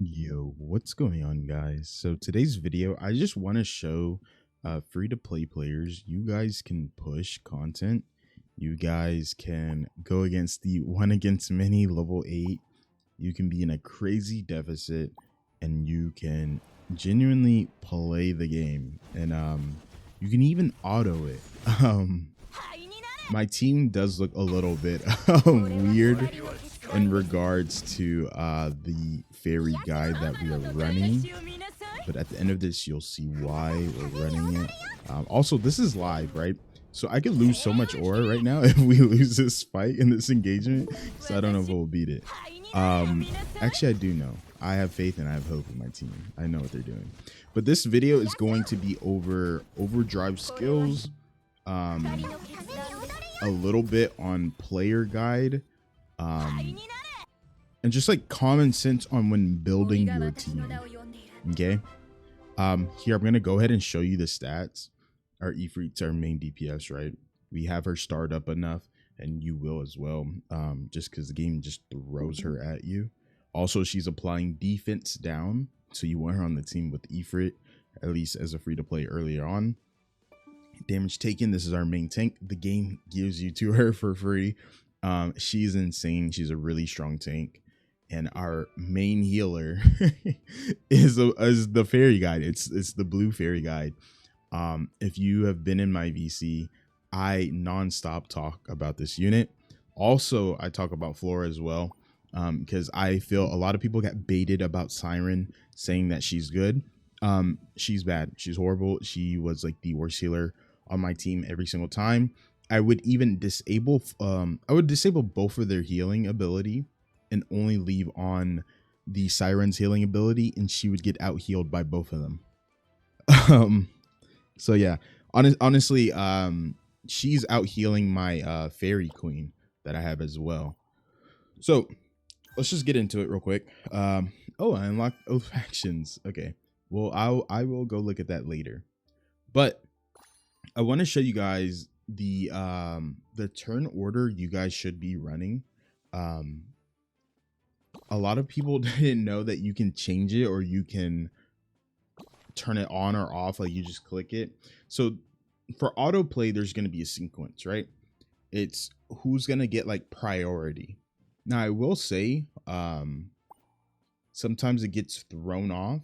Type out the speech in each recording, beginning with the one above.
Yo, what's going on, guys? So today's video, I just want to show free-to-play players, you guys can push content. You guys can go against the one against many level 8. You can be in a crazy deficit and you can genuinely play the game. And you can even auto it. My team does look a little bit weird in regards to the fairy guide that we are running, but at the end of this you'll see why we're running it. Also, this is live, right? So I could lose so much aura right now if we lose this fight in this engagement, so I don't know if we'll beat it. Actually, I do know. I have faith and I have hope in my team. I know what they're doing. But this video is going to be over overdrive skills, a little bit on player guide, and just like common sense on when building your team. Okay. Here I'm gonna go ahead and show you the stats. Our Ifrit's our main DPS, right? We have her starred up enough, and you will as well. Just because the game just throws her at you. Also, she's applying defense down, so you want her on the team with Ifrit, at least as a free to play earlier on. Damage taken, this is our main tank. The game gives you to her for free. She's insane. She's a really strong tank. And our main healer is the fairy guide. It's the blue fairy guide. If you have been in my VC, I nonstop talk about this unit. Also, I talk about Flora as well, because I feel a lot of people got baited about Siren saying that she's good. She's bad. She's horrible. She was like the worst healer on my team every single time. I would even disable both of their healing ability and only leave on the Siren's healing ability, and she would get out healed by both of them. So yeah, honestly, she's out healing my fairy queen that I have as well. So let's just get into it real quick. Oh, I unlocked oath factions. Okay, well, I will go look at that later, but I want to show you guys the turn order you guys should be running. A lot of people didn't know that you can change it, or you can turn it on or off, like you just click it. So for autoplay, there's going to be a sequence, right? It's who's going to get like priority. Now I will say, sometimes it gets thrown off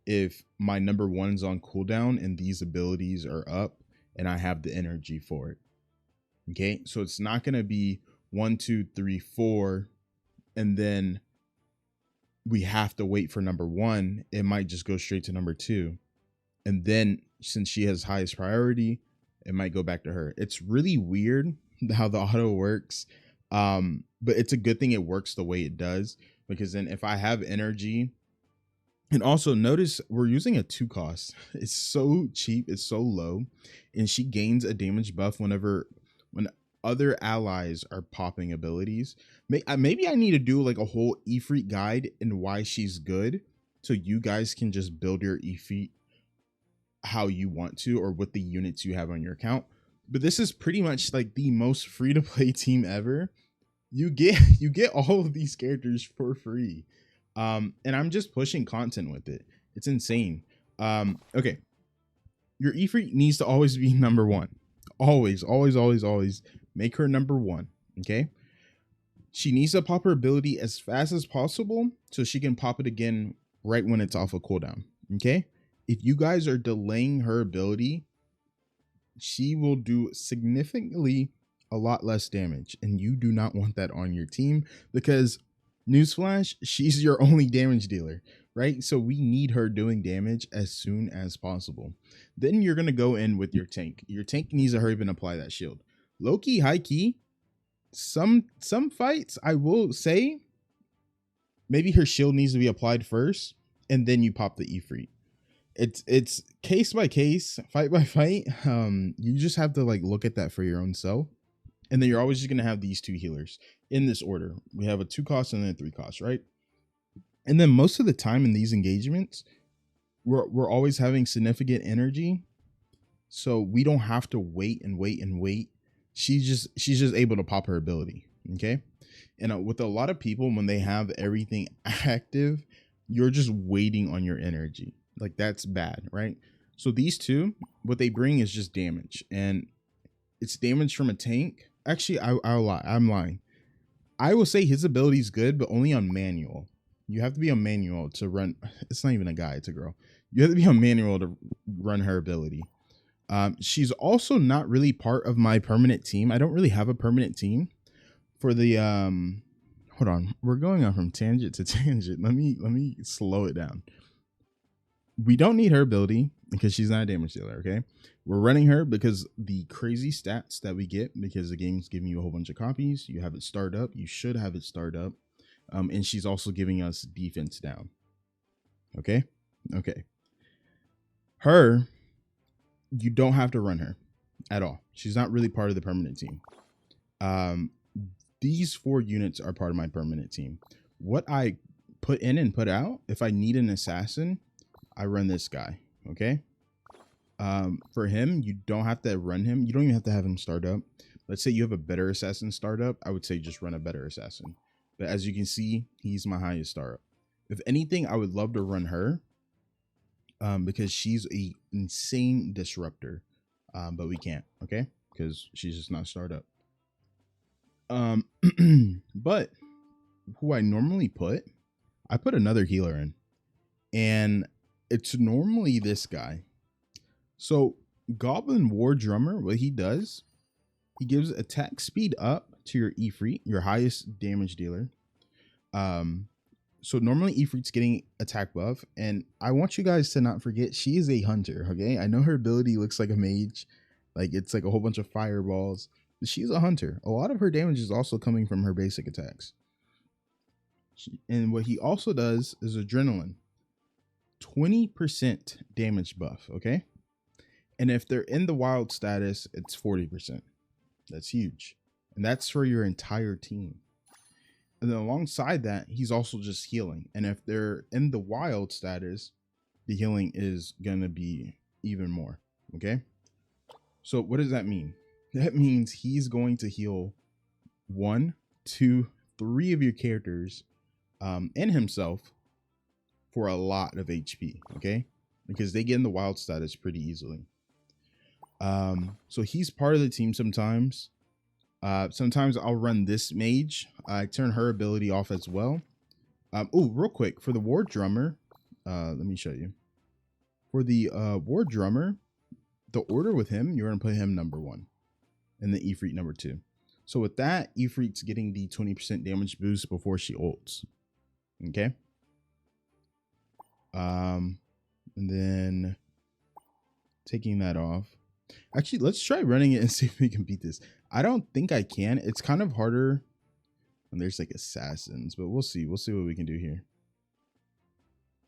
if my number 1 is on cooldown and these abilities are up and I have the energy for it. Okay, so it's not going to be 1, 2, 3, 4 and then we have to wait for number 1. It might just go straight to number 2, and then since she has highest priority, it might go back to her. It's really weird how the auto works, but it's a good thing it works the way it does, because then if I have energy, and also notice we're using a 2 cost. It's so cheap, it's so low, and she gains a damage buff when other allies are popping abilities. Maybe I need to do like a whole Ifrit guide and why she's good, so you guys can just build your Ifrit how you want to, or with the units you have on your account. But this is pretty much like the most free to play team ever. You get all of these characters for free, and I'm just pushing content with it. It's insane. Okay, your Ifrit needs to always be number 1. Always make her number 1. Okay, she needs to pop her ability as fast as possible so she can pop it again right when it's off a cooldown. Okay, if you guys are delaying her ability, she will do significantly a lot less damage, and you do not want that on your team, because newsflash, she's your only damage dealer, right? So we need her doing damage as soon as possible. Then you're going to go in with your tank. Your tank needs to hurry up and apply that shield. Low key, high key, some fights, I will say, maybe her shield needs to be applied first, and then you pop the Ifrit. It's case by case, fight by fight. You just have to like look at that for your own self. And then you're always just going to have these 2 healers in this order. We have a 2 cost and then a 3 cost, right? And then most of the time in these engagements, we're always having significant energy, so we don't have to wait. She's just able to pop her ability. Okay, and with a lot of people, when they have everything active, you're just waiting on your energy. Like, that's bad, right? So these two, what they bring is just damage, and it's damage from a tank. Actually, I'll lie. I'm lying. I will say his ability is good, but only on manual. You have to be on manual to run. It's not even a guy, it's a girl. You have to be on manual to run her ability. She's also not really part of my permanent team. I don't really have a permanent team for the hold on. We're going on from tangent to tangent. Let me slow it down. We don't need her ability because she's not a damage dealer, okay? We're running her because the crazy stats that we get, because the game's giving you a whole bunch of copies. You have it start up. You should have it start up. And she's also giving us defense down. Okay? Okay. Her, you don't have to run her at all. She's not really part of the permanent team. These 4 units are part of my permanent team. What I put in and put out, if I need an assassin, I run this guy, okay? For him, you don't have to run him. You don't even have to have him start up. Let's say you have a better assassin start up. I would say just run a better assassin. But as you can see, he's my highest start up. If anything, I would love to run her because she's a insane disruptor. But we can't, okay? Because she's just not start up. But who I normally put, I put another healer in. And it's normally this guy. So Goblin War Drummer, what he does, he gives attack speed up to your Ifrit, your highest damage dealer. So normally Ifrit's getting attack buff, and I want you guys to not forget she is a hunter, okay? I know her ability looks like a mage, like it's like a whole bunch of fireballs. She's a hunter. A lot of her damage is also coming from her basic attacks. And what he also does is adrenaline. 20% damage buff, okay? And if they're in the wild status, it's 40%. That's huge. And that's for your entire team. And then alongside that, he's also just healing. And if they're in the wild status, the healing is going to be even more, okay? So what does that mean? That means he's going to heal 1, 2, 3 of your characters and himself for a lot of HP, okay? Because they get in the wild status pretty easily. So he's part of the team sometimes. Sometimes I'll run this mage. I turn her ability off as well. Oh, real quick, for the War Drummer, let me show you. For the War Drummer, the order with him, you're going to put him number 1 and the Ifrit number 2. So with that, Ifrit's getting the 20% damage boost before she ults. Okay. And then taking that off. Actually, let's try running it and see if we can beat this. I don't think I can. It's kind of harder when there's like assassins, but we'll see. We'll see what we can do here.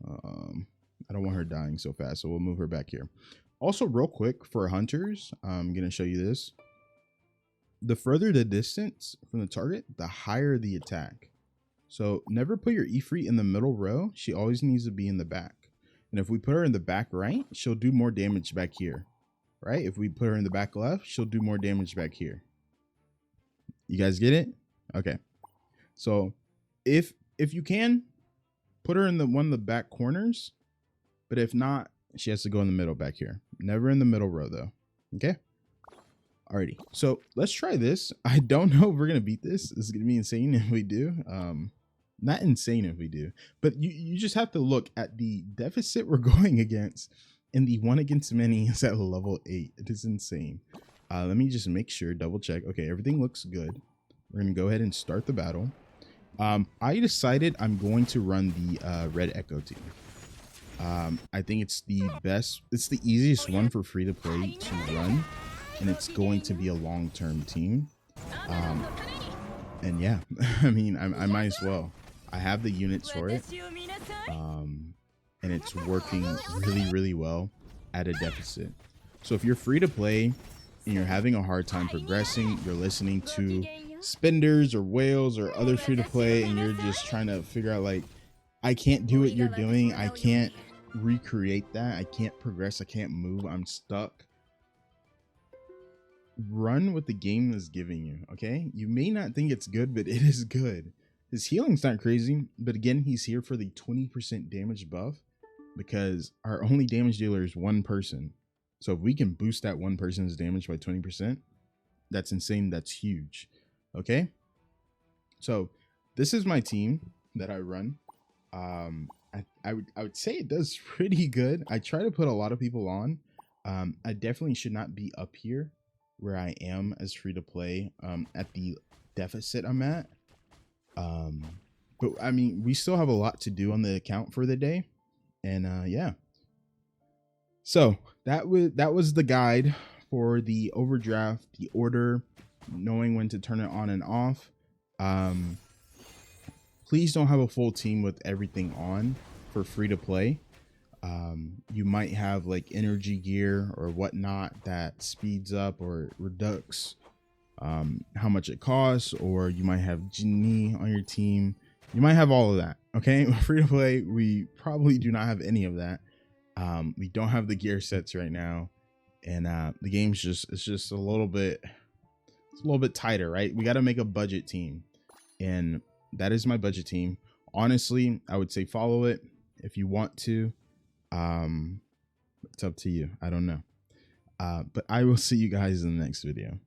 I don't want her dying so fast, so we'll move her back here. Also, real quick, for hunters, I'm going to show you this. The further the distance from the target, the higher the attack. So never put your Ifrit in the middle row. She always needs to be in the back. And if we put her in the back right, she'll do more damage back here. Right? If we put her in the back left, she'll do more damage back here. You guys get it? Okay. So if you can, put her in one of the back corners. But if not, she has to go in the middle back here. Never in the middle row though. Okay? Alrighty. So let's try this. I don't know if we're going to beat this. This is going to be insane if we do. Not insane if we do. But you just have to look at the deficit we're going against. And the 1 against many is at level 8. It is insane. Let me just make sure, double check. Okay, everything looks good. We're going to go ahead and start the battle. I decided I'm going to run the Red Echo team. I think it's the best. It's the easiest one for free to play to run. And it's going to be a long-term team. And yeah, I mean, I might as well. I have the units for it. And it's working really, really well at a deficit. So if you're free to play and you're having a hard time progressing, you're listening to Spenders or Whales or other free to play, and you're just trying to figure out like, I can't do what you're doing. I can't recreate that. I can't progress. I can't move. I'm stuck. Run what the game is giving you. Okay. You may not think it's good, but it is good. His healing's not crazy, but again, he's here for the 20% damage buff because our only damage dealer is one person. So if we can boost that one person's damage by 20%, that's insane. That's huge. Okay. So this is my team that I run. I would say it does pretty good. I try to put a lot of people on. I definitely should not be up here where I am as free to play at the deficit I'm at. But I mean, we still have a lot to do on the account for the day. And yeah. So that was the guide for the overdraft, the order, knowing when to turn it on and off. Please don't have a full team with everything on for free to play. You might have like energy gear or whatnot that speeds up or reduces how much it costs, or you might have genie on your team. You might have all of that. Okay, free to play, we probably do not have any of that. We don't have the gear sets right now, and the game's just a little bit, it's a little bit tighter, right? We got to make a budget team, and that is my budget team. Honestly, I would say follow it if you want to. It's up to you. I don't know. But I will see you guys in the next video.